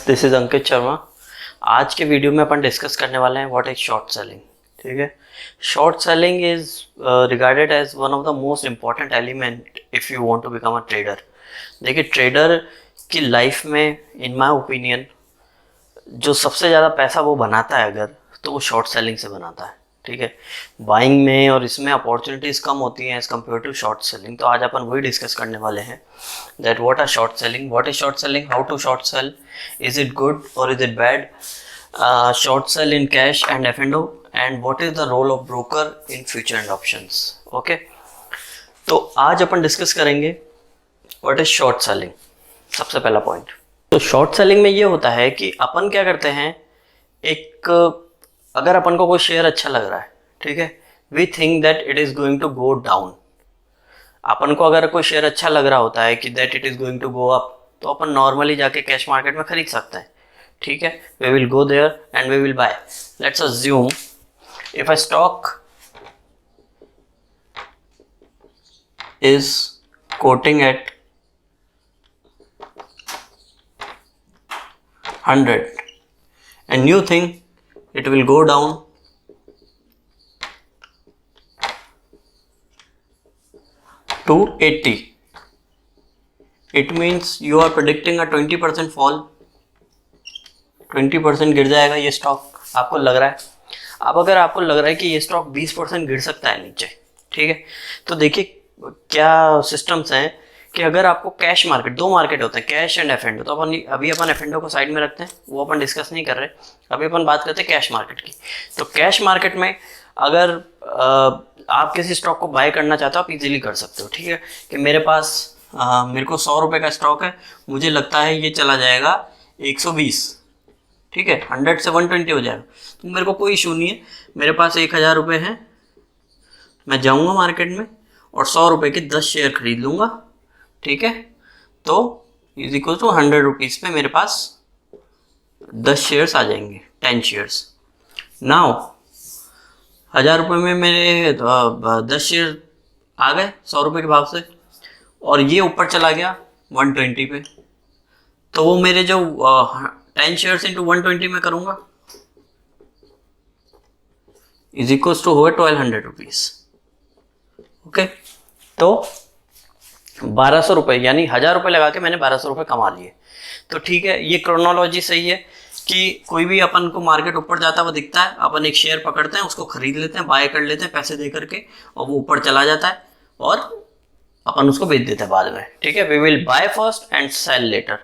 This is Ankit Sharma. आज के video में अपन डिस्कस करने वाले हैं व्हाट इज शॉर्ट सेलिंग। ठीक है, short selling is regarded as one of the most important element if you want to become a trader. देखिए, ट्रेडर की लाइफ में इन माय ओपिनियन जो सबसे ज़्यादा पैसा वो बनाता है अगर, तो वो शॉर्ट सेलिंग से बनाता है। ठीक है, बाइंग में और इसमें अपॉर्चुनिटीज़ कम होती हैं as compare to short selling. तो आज अपन वही डिस्कस करने वाले हैं that what are short selling, what is short selling, how to short sell, is it good और is it bad, short sell in cash and F&O, and what is the role of broker in future and options. Okay, तो आज अपन discuss करेंगे what is short selling. सबसे पहला point, तो short selling में ये होता है कि अपन क्या करते हैं, एक अगर अपन को कोई शेयर अच्छा लग रहा है, ठीक है, we think that it is going to go down. अपन को अगर कोई शेयर अच्छा लग रहा होता है कि that it is going to go up, तो अपन नॉर्मली जाके कैश मार्केट में खरीद सकते हैं। ठीक है, we will go there and we will buy. Let's assume if a stock is quoting at 100 and you think it will go down to 80. It means you are predicting a 20% fall. 20% गिर जाएगा ये stock, आपको लग रहा है। अब अगर आपको लग रहा है कि ये स्टॉक 20% गिर सकता है नीचे, ठीक है, तो देखिए क्या सिस्टम्स हैं कि अगर आपको कैश मार्केट, दो मार्केट होते हैं, कैश एंड F&O। तो अभी अपन F&O को साइड में रखते हैं, वो अपन डिस्कस नहीं कर रहे। अभी अपन बात करते हैं कैश मार्केट की। तो कैश मार्केट में अगर आप किसी स्टॉक को बाय करना चाहते हो, आप इजीली कर सकते हो। ठीक है, कि मेरे को 100 रुपये का स्टॉक है, मुझे लगता है ये चला जाएगा 120, ठीक है, 100 से 120 हो जाएगा, तो मेरे को कोई इशू नहीं है। मेरे पास 1000 रुपये हैं, मैं जाऊँगा मार्केट में और 100 रुपये के 10 शेयर खरीद लूँगा। ठीक है, तो इज इक्वल टू 100 रुपीज़ पे मेरे पास 10 शेयर्स आ जाएंगे, 10 शेयर्स। नाउ 1000 रुपये में मेरे 10 शेयर आ गए 100 रुपये के भाव से, और ये ऊपर चला गया 120 पे, तो वो मेरे जो 10 शेयर्स इंटू 120 में करूँगा इज इक्वल टू होगा 1200 रुपीज़। ओके, तो 1200 रुपये, यानी 1000 रुपये लगा के मैंने 1200 रुपये कमा लिए। तो ठीक है, ये क्रोनोलॉजी सही है कि कोई भी अपन को मार्केट ऊपर जाता हुआ दिखता है, अपन एक शेयर पकड़ते हैं, उसको खरीद लेते हैं, बाय कर लेते हैं पैसे दे करके, और वो ऊपर चला जाता है और अपन उसको बेच देते हैं बाद में। ठीक है, we will buy first and sell later.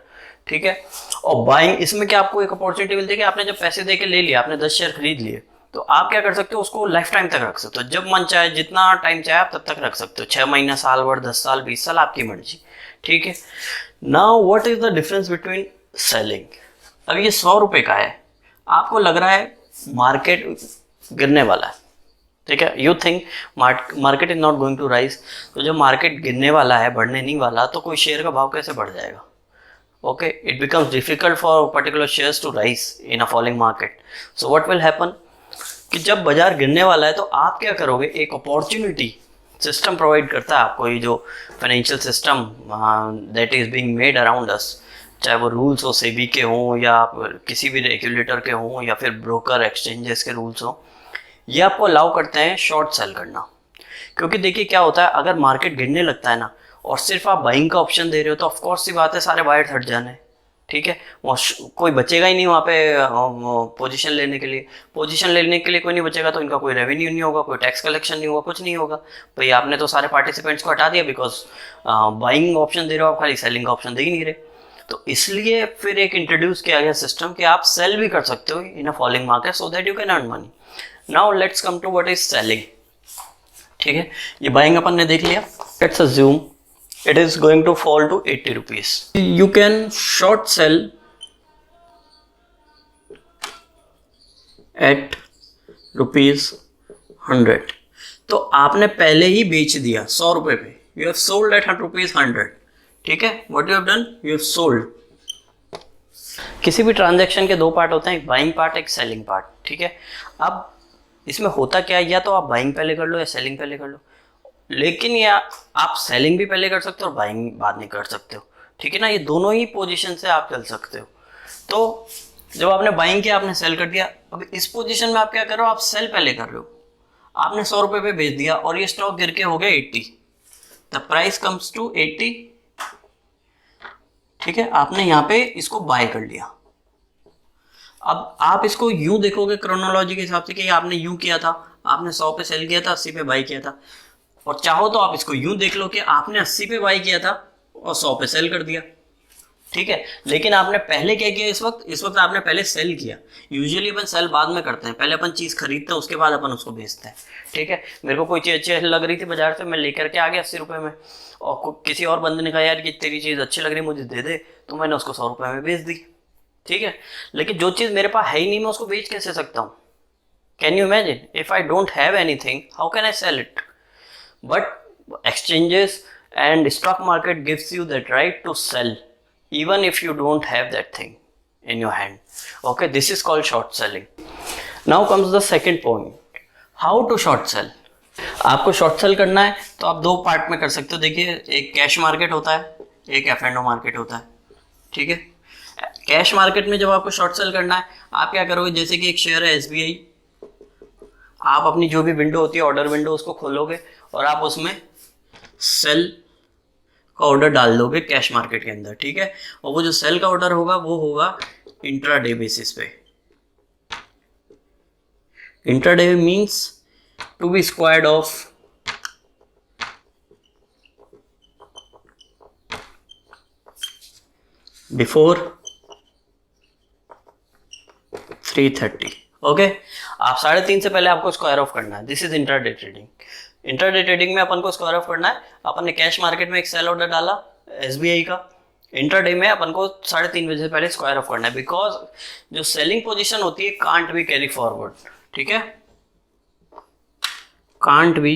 ठीक है, और बाइंग, इसमें क्या आपको एक अपॉर्चुनिटी मिलती है कि आपने जब पैसे दे के ले लिया, आपने 10 शेयर खरीद लिए, तो आप क्या कर सकते हो, उसको लाइफ टाइम तक रख सकते हो। जब मन चाहे, जितना टाइम चाहे आप तब तक रख सकते हो, 6 महीना, साल भर, 10 साल, 20 साल, आपकी मर्जी। ठीक है, now what is the difference between selling. अगर ये 100 रुपये का है, आपको लग रहा है मार्केट गिरने वाला है, ठीक है, you think market is not going to rise. तो जब मार्केट गिरने वाला है, बढ़ने नहीं वाला, तो कोई शेयर का भाव कैसे बढ़ जाएगा। Okay, it becomes difficult for particular shares to rise in a falling market. So what will happen कि जब बाजार गिरने वाला है, तो आप क्या करोगे, एक अपॉर्चुनिटी सिस्टम प्रोवाइड करता है आपको, ये जो financial system that is being made around us, चाहे वो रूल्स हो सेबी के हों या किसी भी रेगुलेटर के हों या फिर ब्रोकर एक्सचेंजेस के रूल्स हों, ये आपको अलाउ करते हैं शॉर्ट सेल करना। क्योंकि देखिए क्या होता है, अगर मार्केट गिरने लगता है ना, और सिर्फ आप बाइंग का ऑप्शन दे रहे हो, तो ऑफकोर्स सी बात है सारे बायर्स हट जाने। ठीक है, कोई बचेगा ही नहीं वहाँ पे पोजीशन लेने के लिए। पोजीशन लेने के लिए कोई नहीं बचेगा, तो इनका कोई रेवेन्यू नहीं होगा, कोई टैक्स कलेक्शन नहीं होगा, कुछ नहीं होगा। भाई आपने तो सारे पार्टिसिपेंट्स को हटा दिया, बिकॉज बाइंग ऑप्शन दे रहे हो आप, खाली सेलिंग का ऑप्शन दे ही नहीं रहे। तो इसलिए फिर एक इंट्रोड्यूस किया गया सिस्टम कि आप सेल भी कर सकते हो in a falling market, so that you can earn money. Now let's come to what is selling. ठीक है, ये बाइंग अपन ने देख लिया। Let's assume it is going to fall to 80 rupees. You can short sell at rupees 100. तो आपने पहले ही बेच दिया 100 रुपये पे, you have sold at rupees 100. ठीक है, what you have done, you have sold. किसी भी ट्रांजैक्शन के दो पार्ट होते हैं, एक बाइंग पार्ट, एक सेलिंग पार्ट। ठीक है, अब इसमें होता क्या है, या तो आप बाइंग पहले कर लो या सेलिंग पहले कर लो। लेकिन ये आप सेलिंग भी पहले कर सकते हो और बाइंग बाद में कर सकते हो, ठीक है ना। ये दोनों ही पोजीशन से आप चल सकते हो। तो जब आपने बाइंग किया, आपने सेल कर दिया, अब इस पोजीशन में आप क्या कर रहे हो, आप सेल पहले कर रहे हो। आपने 100 रुपये पे बेच दिया और ये स्टॉक गिर के हो गया 80, द प्राइस कम्स टू 80, ठीक है। आपने यहाँ पे इसको बाय कर लिया। अब आप इसको यूं देखोगे क्रोनोलॉजी के हिसाब से कि आपने यूं किया था, आपने 100 पे सेल किया था, 80 पे बाई किया था। और चाहो तो आप इसको यूं देख लो कि आपने 80 पे बाई किया था और 100 पे सेल कर दिया, ठीक है। लेकिन आपने पहले क्या किया, इस वक्त आपने पहले सेल किया। यूजुअली अपन सेल बाद में करते हैं, पहले अपन चीज़ खरीदते हैं, उसके बाद अपन उसको बेचते हैं, ठीक है। मेरे को कोई चीज़ अच्छी लग रही थी बाजार से, मैं लेकर के आ गया 80 रुपये में, और किसी और बंदे ने कहा यार कि तेरी चीज़ अच्छी लग रही है मुझे दे दे, तो मैंने उसको 100 रुपये में बेच दी, ठीक है। लेकिन जो चीज़ मेरे पास है ही नहीं, मैं उसको बेच कैसे सकता हूँ? Can you imagine? If I don't have anything, how can I sell it? But exchanges and stock market gives you that right to sell even if you don't have that thing in your hand. Okay, this is called short selling. Now comes the second point, how to short sell. आपको short cell करना है तो आप दो part में कर सकते हो। देखिए, एक कैश मार्केट होता है, एक F&O मार्केट होता है, ठीक है। कैश मार्केट में जब आपको शॉर्ट सेल करना है, आप क्या करोगे, जैसे कि एक शेयर है SBI, आप अपनी जो भी विंडो होती है, ऑर्डर विंडो, उसको खोलोगे और आप उसमें सेल का ऑर्डर डाल दोगे कैश मार्केट के अंदर, ठीक है। और वो जो सेल का ऑर्डर होगा वो होगा इंट्राडे बेसिस पे। Intraday means to be squared off before 3:30, okay. आप 3:30 से पहले आपको स्क्वायर ऑफ करना है। This is intraday trading. Intraday trading में अपन को स्क्वायर ऑफ करना है। अपन ने कैश मार्केट में एक सेल ऑर्डर डाला SBI का, इंट्राडे में अपन को 3:30 बजे से पहले स्क्वायर ऑफ करना है, बिकॉज जो सेलिंग पोजीशन होती है कांट बी कैरी फॉरवर्ड, ठीक है, कांट बी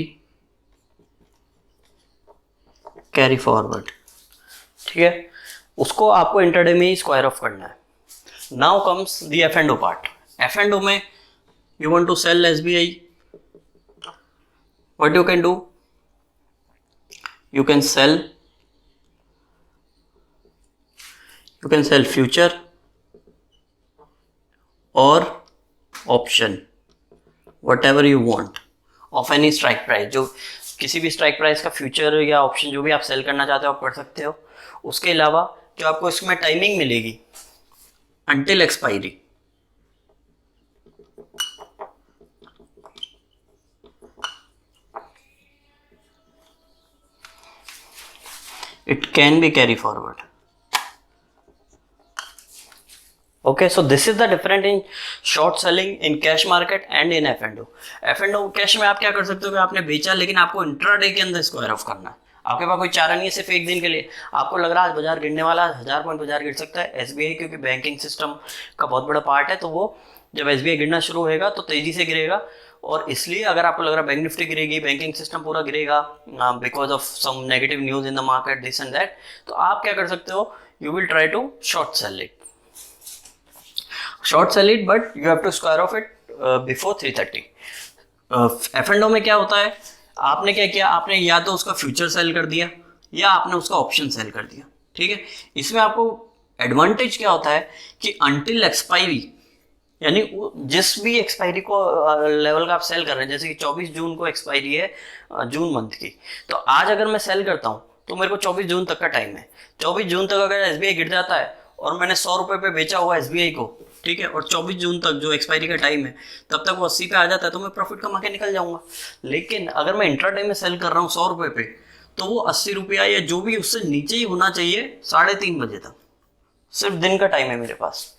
कैरी फॉरवर्ड, ठीक है। उसको आपको इंट्राडे में ही स्क्वायर ऑफ करना है। Now comes the F&O part. F&O में you want to sell SBI, what you can do, you can sell future or option, whatever you want of any strike price। जो किसी भी strike price का future या option जो भी आप cell करना चाहते हो आप कर सकते हो। उसके अलावा जो आपको इसमें टाइमिंग मिलेगी until expiry, it can be carry forward. Okay, so this is the difference in short selling in cash market and in F&O. F&O cash में आप क्या कर सकते हो कि आपने बेचा, लेकिन आपको इंट्राडे के अंदर स्क्वायर ऑफ करना है। आपके पास कोई चारा नहीं है, सिर्फ एक दिन के लिए आपको लग रहा है आज बाजार गिरने वाला है, 1000 पॉइंट बाजार गिर सकता है। SBI क्योंकि बैंकिंग सिस्टम का बहुत बड़ा पार्ट है, तो वो जब SBI गिरना शुरू होएगा तो तेजी से गिरेगा, और इसलिए अगर आपको लग रहा है बैंक निफ्टी गिरेगी, बैंकिंग सिस्टम पूरा गिरेगा because of some negative news in the market, this and that, तो आप क्या कर सकते हो, you will try to short sell it, but you have to square off it before 3:30। F&O में क्या होता है, आपने क्या किया, आपने या तो उसका फ्यूचर सेल कर दिया या आपने उसका ऑप्शन सेल कर दिया, ठीक है। इसमें आपको एडवांटेज क्या होता है कि अंटिल एक्सपायरी, यानी जिस भी एक्सपायरी को लेवल का आप सेल कर रहे हैं, जैसे कि 24 जून को एक्सपायरी है जून मंथ की, तो आज अगर मैं सेल करता हूँ तो मेरे को 24 जून तक का टाइम है। 24 जून तक अगर SBI गिर जाता है और मैंने 100 रुपये पे बेचा हुआ SBI को, ठीक है, और 24 जून तक जो एक्सपायरी का टाइम है तब तक वो 80 पे आ जाता है, तो मैं प्रॉफिट कमा के निकल जाऊंगा। लेकिन अगर मैं इंट्राडे में सेल कर रहा हूँ 100 रुपये पे, तो वो 80 रुपया या जो भी उससे नीचे ही होना चाहिए 3:30 बजे तक। सिर्फ दिन का टाइम है मेरे पास,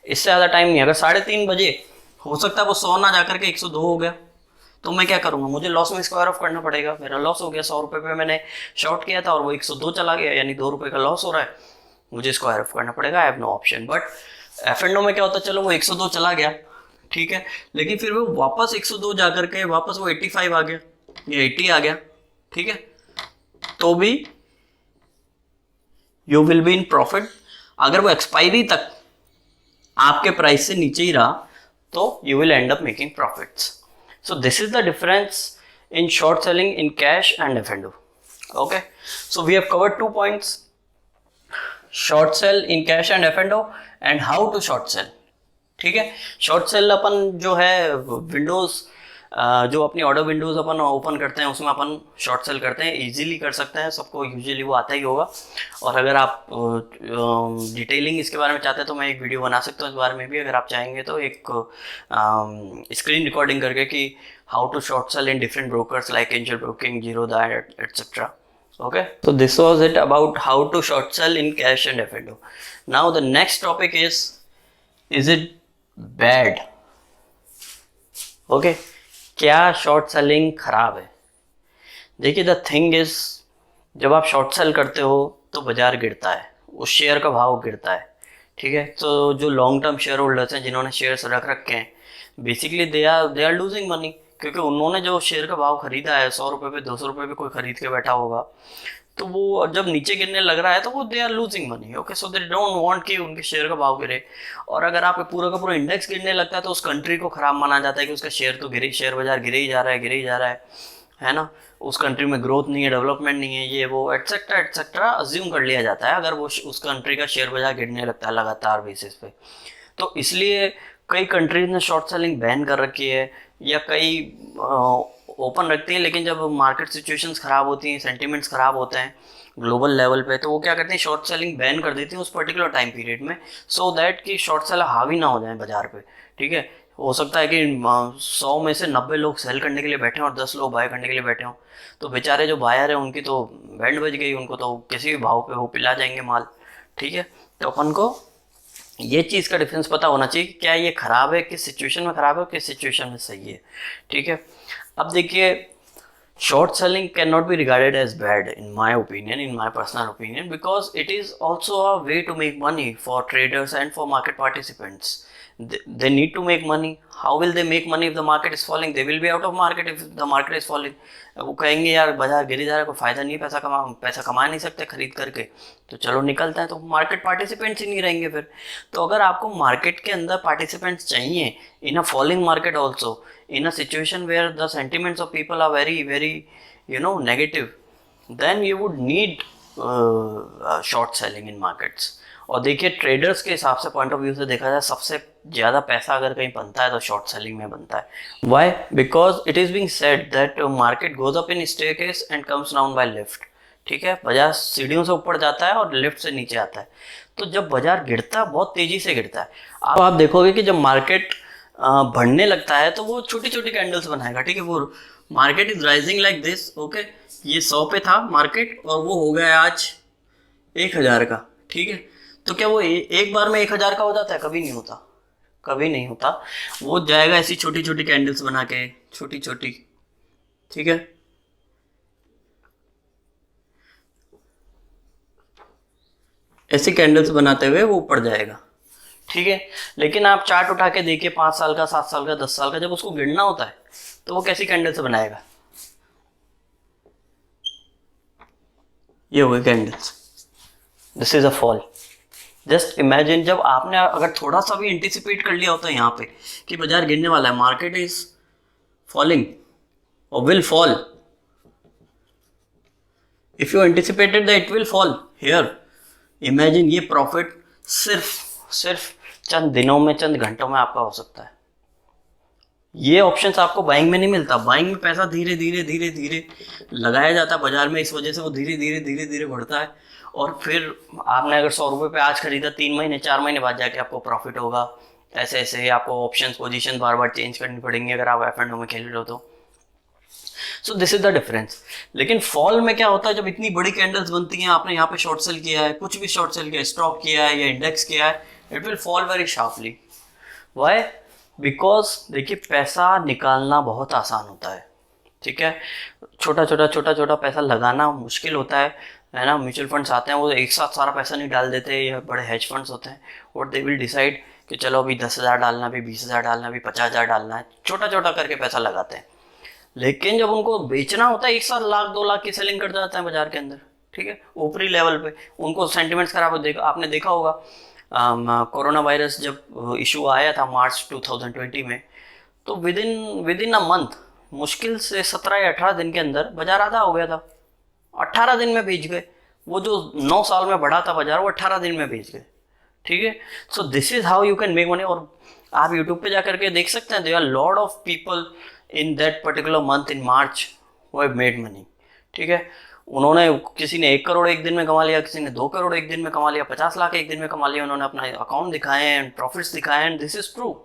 इससे ज़्यादा टाइम नहीं। अगर 3:30 बजे हो सकता है वो 100 ना जाकर के 102 हो गया, तो मैं क्या करूँगा, मुझे लॉस में स्क्वायर ऑफ करना पड़ेगा। मेरा लॉस हो गया, 100 रुपये पे मैंने शॉर्ट किया था और वो 102 चला गया, यानी 2 रुपये का लॉस हो रहा है, मुझे स्क्वायर ऑफ करना पड़ेगा। I have no option. But F&O में क्या होता है, चलो वो 102 चला गया, ठीक है, लेकिन फिर वो वापस 102 जा करके वापस वो 85 आ गया या 80 आ गया, ठीक है, तो भी you will be in profit. अगर वो एक्सपायरी तक आपके प्राइस से नीचे ही रहा तो you will and up making profits. So this is the difference in short selling in cash and F&O. Okay, so we have covered 2 points: short sell in cash and F&O and how to short sell. ठीक है, short cell अपन जो है Windows, जो अपनी order Windows अपन open करते हैं उसमें अपन short cell करते हैं, इजीली कर सकते हैं, सबको यूजुअली वो आता ही होगा। और अगर आप डिटेलिंग इसके बारे में चाहते हैं तो मैं एक वीडियो बना सकता हूँ इस बारे में भी, अगर आप चाहेंगे तो, एक स्क्रीन रिकॉर्डिंग करके कि how to short sell in different brokers like Angel Broking, Zerodha etcetera. Okay, so this was it about how to short sell in cash and F&O. Now the next topic is it bad? Okay, क्या short selling खराब है? देखिए, the thing is, जब आप short cell करते हो तो बाजार गिरता है, उस शेयर का भाव गिरता है, ठीक है। तो जो लॉन्ग टर्म शेयर होल्डर्स हैं जिन्होंने शेयर्स रख रखे हैं, basically they are losing money, क्योंकि उन्होंने जो शेयर का भाव खरीदा है 100 रुपये पे, 200 रुपये पे कोई खरीद के बैठा होगा, तो वो जब नीचे गिरने लग रहा है तो वो they are losing money. Okay, so they don't want कि उनके शेयर का भाव गिरे। और अगर आप पूरा का पूरा इंडेक्स गिरने लगता है तो उस कंट्री को खराब माना जाता है कि उसका शेयर तो गिरे, शेयर बाजार गिरे ही जा रहा है ना, उस कंट्री में ग्रोथ नहीं है, डेवलपमेंट नहीं है, ये वो एटसेट्रा एटसेट्रा अज्यूम कर लिया जाता है अगर वो उस कंट्री का शेयर बाजार गिरने लगता है लगातार बेसिस पे। तो इसलिए कई कंट्रीज ने शॉर्ट सेलिंग बैन कर रखी है, या कई ओपन रखती हैं, लेकिन जब मार्केट सिचुएशंस ख़राब होती हैं, सेंटिमेंट्स ख़राब होते हैं ग्लोबल लेवल पे, तो वो क्या करते हैं, शॉर्ट सेलिंग बैन कर देती हैं उस पर्टिकुलर टाइम पीरियड में, सो दैट कि शॉर्ट सेलर हावी ना हो जाए बाजार पे। ठीक है, हो सकता है कि 100 में से 90 लोग सेल करने के लिए बैठे हों और 10 लोग बाय करने के लिए बैठे हों, तो बेचारे जो बायर हैं उनकी तो बैंड बज गई, उनको तो किसी भी भाव पे वो पिला जाएंगे माल। ठीक है, तो अपन को ये चीज़ का डिफरेंस पता होना चाहिए कि क्या ये ख़राब है, किस सिचुएशन में ख़राब है, किस सिचुएशन में सही है। ठीक है, अब देखिए, short selling cannot be regarded as bad in my opinion, in my personal opinion, because it is also a way to make money for traders and for market participants. They need to make money. How will they make money if the market is falling? They will be out of market if the market is falling. वो कहेंगे यार बाजार गिर जा रहा है, कोई फायदा नहीं, पैसा कमा नहीं सकते खरीद करके, तो चलो निकलता है, तो मार्केट पार्टिसिपेंट्स ही नहीं रहेंगे फिर। तो अगर आपको मार्केट के अंदर पार्टिसिपेंट्स चाहिए in a falling market also, in a situation where the sentiments of people are very negative, then you would need short selling in markets. और देखिए, ट्रेडर्स के हिसाब से पॉइंट ऑफ व्यू से देखा जाए, सबसे ज़्यादा पैसा अगर कहीं बनता है तो शॉर्ट सेलिंग में बनता है। Why? Because it is being said that market goes up in staircase and comes down by lift. ठीक है, बाजार सीढ़ियों से ऊपर जाता है और लिफ्ट से नीचे आता है। तो जब बाजार गिरता है, बहुत तेज़ी से गिरता है। अब आप देखोगे कि जब मार्केट बढ़ने लगता है तो वो छोटी छोटी कैंडल्स बनाएगा। ठीक है, वो market is rising like this. Okay, ये 100 पे था मार्केट और वो हो गया आज 1000 का। ठीक है, तो क्या वो एक बार में 1000 का हो जाता है? कभी नहीं होता, कभी नहीं होता। वो जाएगा ऐसी छोटी छोटी कैंडल्स बना के, छोटी छोटी। ठीक है, ऐसी कैंडल्स बनाते हुए वो ऊपर जाएगा। ठीक है, लेकिन आप चार्ट उठा के देखिए 5 साल का, 7 साल का, 10 साल का, जब उसको गिरना होता है तो वो कैसी कैंडल से बनाएगा? ये हो गई candles, this is a fall. Just imagine, जब आपने अगर थोड़ा सा भी एंटिसिपेट कर लिया होता है यहाँ पे कि बाजार गिरने वाला है, मार्केट इज फॉलिंग और will fall, if you anticipated that it will fall here, imagine ये प्रॉफिट सिर्फ चंद दिनों में, चंद घंटों में आपका हो सकता है। ये ऑप्शंस आपको बाइंग में नहीं मिलता। बाइंग में पैसा धीरे धीरे धीरे धीरे लगाया जाता है बाजार में, इस वजह से वो धीरे धीरे बढ़ता है। और फिर आपने अगर 100 रुपये पे आज खरीदा, 3 महीने 4 महीने बाद जाके आपको प्रॉफिट होगा। ऐसे ऐसे आपको ऑप्शंस पोजीशन बार बार चेंज करनी पड़ेंगी अगर आप F&O में खेल रहे हो तो। सो दिस इज द डिफरेंस। लेकिन फॉल में क्या होता है, जब इतनी बड़ी कैंडल्स बनती हैं, आपने यहाँ पे शॉर्ट सेल किया है, कुछ भी शॉर्ट सेल किया है, स्टॉक किया है या इंडेक्स किया है, it will fall very sharply. Why? Because देखिए, पैसा निकालना बहुत आसान होता है। ठीक है, छोटा छोटा पैसा लगाना मुश्किल होता है ना। म्यूचुअल फंड्स आते हैं, वो एक साथ सारा पैसा नहीं डाल देते, या बड़े हेज फंड्स होते हैं, और दे विल डिसाइड कि चलो अभी 10,000 डालना, अभी 20,000 डालना, अभी 50,000 डालना है, छोटा करके पैसा लगाते हैं। लेकिन जब उनको बेचना होता है, एक साथ 1,00,000 2,00,000 की सेलिंग कर जाता है बाजार के अंदर। ठीक है, ऊपरी लेवल पे उनको सेंटिमेंट्स खराब हो। आपने देखा होगा कोरोना वायरस जब इशू आया था मार्च 2020 में, तो विद इन अ मंथ मुश्किल से 17 या 18 दिन के अंदर बाजार आधा हो गया था। 18 दिन में बेच गए। वो जो 9 साल में बढ़ा था बाजार, वो 18 दिन में बेच गए। ठीक है, so this is how you can make money. और आप यूट्यूब पे जाकर के देख सकते हैं, there are lot of people in that particular month in March who have made money. ठीक है, उन्होंने, किसी ने 1 करोड़ एक दिन में कमा लिया, किसी ने 2 करोड़ एक दिन में कमा लिया, 50 लाख एक दिन में कमा लिया। उन्होंने अपना अकाउंट दिखाए हैं, प्रॉफिट्स दिखाए हैं, this is true.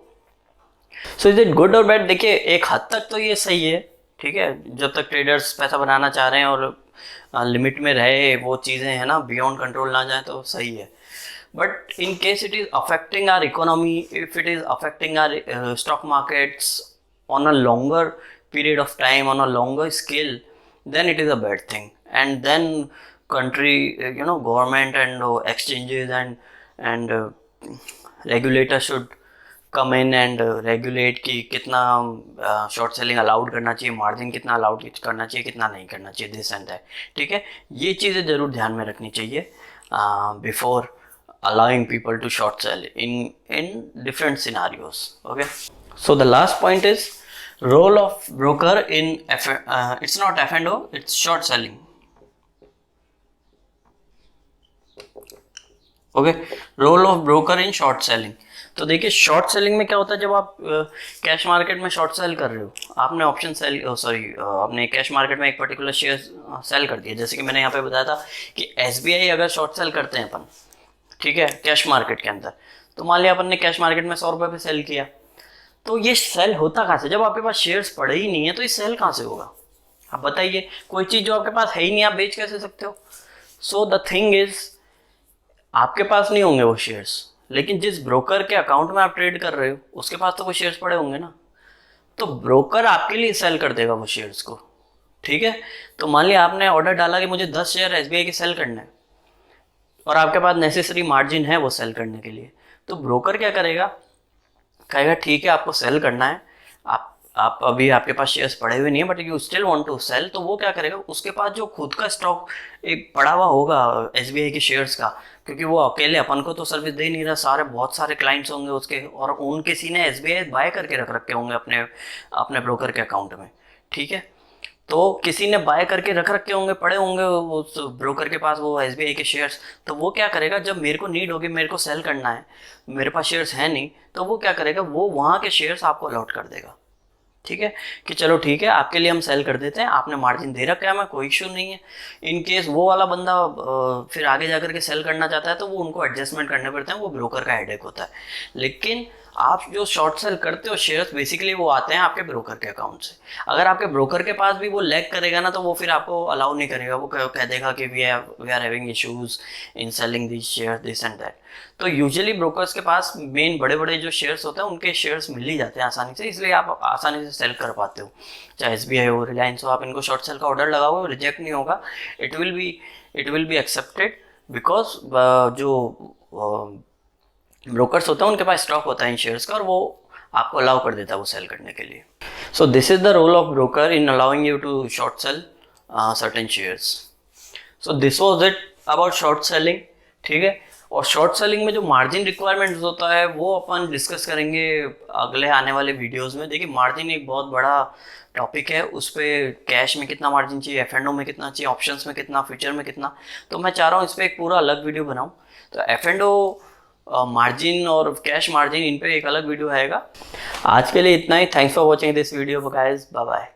So is it good और बैड? देखिए, एक हद तक तो ये सही है। ठीक है, जब तक ट्रेडर्स पैसा बनाना चाह रहे हैं और लिमिट में रहे वो चीज़ें, है ना, बियॉन्ड कंट्रोल ना जाए, तो सही है। But in case it is affecting our economy, if it is affecting our stock markets on a longer period of time, on a longer scale, then it is a bad thing. And then country, government and exchanges and regulators should come in and regulate कि कितना short selling allowed करना चाहिए, margin कितना allowed करना चाहिए, कितना नहीं करना चाहिए, this and that। ठीक है, ये चीज़ें ज़रूर ध्यान में रखनी चाहिए before allowing people to short sell in different scenarios। Okay, so the last point is role of broker in it's not F&O, it's short selling। Okay, role of broker in short selling. तो देखिए, short selling में क्या होता है, जब आप cash market में short cell कर रहे हो, आपने ऑप्शन सेल आपने कैश मार्केट में एक पर्टिकुलर शेयर सेल कर दिया। जैसे कि मैंने यहाँ पे बताया था कि SBI अगर शॉर्ट सेल करते हैं अपन, ठीक है, कैश मार्केट के अंदर, तो मान लिया अपन ने कैश मार्केट में 100 रुपये पे सेल किया, तो ये सेल होता कहाँ से? जब आपके पास शेयर्स पड़े ही नहीं है तो ये सेल कहाँ से होगा? आप बताइए, कोई चीज़ जो आपके पास है ही नहीं, आप बेच कैसे सकते हो? सो द थिंग इज, आपके पास नहीं होंगे वो शेयर्स, लेकिन जिस ब्रोकर के अकाउंट में आप ट्रेड कर रहे हो उसके पास तो वो शेयर्स पड़े होंगे ना, तो ब्रोकर आपके लिए सेल कर देगा वो शेयर्स को। ठीक है, तो मान लिया आपने ऑर्डर डाला कि मुझे 10 शेयर SBI के सेल करना है, और आपके पास नेसेसरी मार्जिन है वो सेल करने के लिए, तो ब्रोकर क्या करेगा? कहेगा ठीक है, आपको सेल करना है, आप अभी आपके पास शेयर्स पड़े हुए नहीं है, but you still want to sell, तो वो क्या करेगा? उसके पास जो खुद का स्टॉक एक पड़ा हुआ होगा SBI के शेयर्स का, क्योंकि वो अकेले अपन को तो सर्विस दे नहीं रहा, बहुत सारे क्लाइंट्स होंगे उसके, और उन किसी ने SBI बाय करके रख रखे होंगे अपने ब्रोकर के अकाउंट में। ठीक है, तो किसी ने बाय करके रख रखे होंगे, पड़े होंगे उस ब्रोकर के पास वो SBI के शेयर्स, तो वो क्या करेगा? जब मेरे को नीड होगी, मेरे को सेल करना है, मेरे पास शेयर्स है नहीं, तो वो क्या करेगा? वो वहाँ के शेयर्स आपको अलॉट कर देगा। ठीक है, कि चलो ठीक है, आपके लिए हम सेल कर देते हैं, आपने मार्जिन दे रखा है, हमें कोई इशू नहीं है। इन केस वो वाला बंदा फिर आगे जाकर के सेल करना चाहता है, तो वो उनको एडजस्टमेंट करने पड़ते हैं, वो ब्रोकर का हेडेक होता है। लेकिन आप जो शॉर्ट सेल करते हो शेयर्स, बेसिकली वो आते हैं आपके ब्रोकर के अकाउंट से। अगर आपके ब्रोकर के पास भी वो लैग करेगा ना, तो वो फिर आपको अलाउ नहीं करेगा, वो कह देगा कि we are having issues in selling this share, this and that. तो यूजुअली ब्रोकर्स के पास मेन बड़े बड़े जो शेयर्स होते हैं, उनके शेयर्स मिल ही जाते हैं आसानी से, इसलिए आप आसानी से सेल कर पाते हो। चाहे SBI हो, रिलायंस हो, आप इनको शॉर्ट सेल का ऑर्डर लगाओ, रिजेक्ट नहीं होगा, it will be accepted, because जो ब्रोकर्स होते हैं उनके पास स्टॉक होता है इन शेयर्स का, और वो आपको अलाउ कर देता है वो सेल करने के लिए। So this is the role of broker in allowing you to short sell certain shares. So this was it about short selling. ठीक है, और शॉर्ट सेलिंग में जो मार्जिन रिक्वायरमेंट्स होता है वो अपन डिस्कस करेंगे अगले आने वाले वीडियोस में। देखिए, मार्जिन एक बहुत बड़ा टॉपिक है, उस पर कैश में कितना मार्जिन चाहिए, F&O में कितना चाहिए, ऑप्शंस में कितना, फ्यूचर में कितना, तो मैं चाह रहा हूँ इस पर एक पूरा अलग वीडियो बनाऊँ। तो F&O मार्जिन और कैश मार्जिन, इन पे एक अलग वीडियो आएगा। आज के लिए इतना ही। Thanks for watching this video guys, bye bye.